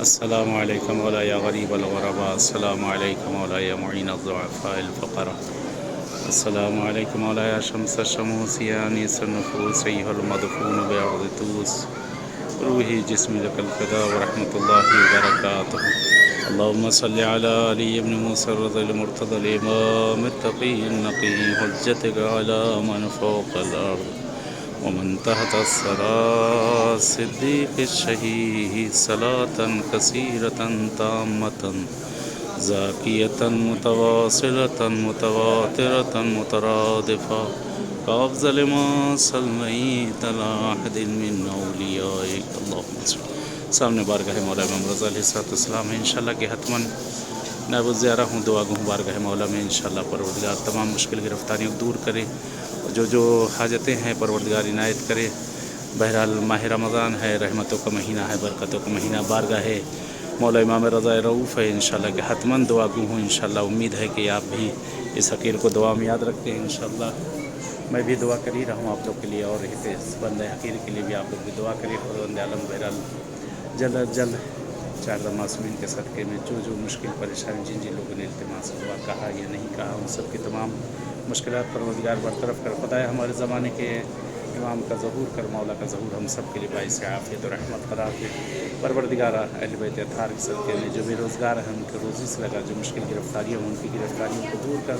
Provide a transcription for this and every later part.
السلام علیکم مولا یا غریب الغرباء، السلام علیکم مولا یا معین الضعفاء الفقراء، السلام علیکم مولا یا شمس الشموس یا انیس النفوس ایھا المدفون بعرض طوس، روحی جسمی لک الفدا ورحمۃ اللہ وبرکاتہ۔ اللہم صلی علی علی ابن موسیٰ الرضی المرتضی الامام التقی النقی حجتک علی من فوق الارض ومن تحت الثری الصدیق الشہید، صلاة کثیرة تامة زاکیة متواصلة متواترة مترادفة کافضل ما صلیت علی احد من اولیائک۔ اللہم صلی سامنے بارگاہ مولا امام رضا علیہ السلام ہے انشاءاللہ کہ حتماً نائب الزیارہ ہوں، دعا گوں بارگاہ مولا میں انشاءاللہ پروردگار تمام مشکل گرفتاریوں کو دور کرے، جو حاجتیں ہیں پروردگار عنایت کرے۔ بہرحال ماہ رمضان ہے، رحمتوں کا مہینہ ہے، برکتوں کا مہینہ، بارگاہ ہے مولا امام رضا رؤوف ہے انشاءاللہ کہ حتماً دعا گوں ہوں انشاءاللہ۔ امید ہے کہ آپ بھی اس حقیر کو دعا میں یاد رکھتے ہیں انشاءاللہ۔ میں بھی دعا کر ہی رہا ہوں آپ لوگ کے لیے، اور اس بندہ حقیر کے لیے بھی آپ لوگ بھی دعا کریے۔ خداوند عالم بہرحال جلد از جلد چار معصومین کے صدقے میں جو مشکل پریشانی جن لوگوں نے التماس دعا کہا یا نہیں کہا، ان سب کی تمام مشکلات پروردگار برطرف کر، خدایا ہمارے زمانے کے امام کا ظہور کر، مولا کا ظہور ہم سب کے لیے باعث عافیت و رحمت قرار دے۔ پروردگار اہل بیت اطہار کے صدقے میں جو بے روزگار ہیں ان کے روزی سے لگا، جو مشکل گرفتاریاں ہیں ان کی گرفتاریوں کو دور کر۔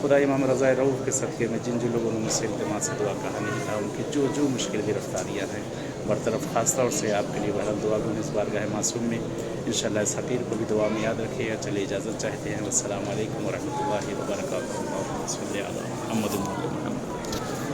خدا امام رضا رؤوف کے صدقے میں جن لوگوں نے مجھ سے التماس دعا کہا نہیں تھا، ان کی جو مشکل گرفتاریاں ہیں برطرف، خاص طور سے آپ کے لیے بہرحال دعا گوں اس بارگاہ معصوم میں انشاءاللہ۔ اس حقیر کو بھی دعا میں یاد رکھیے گا۔ چلے اجازت چاہتے ہیں، والسلام علیکم ورحمۃ اللہ وبرکاتہ۔ اللہم صلی علی محمد۔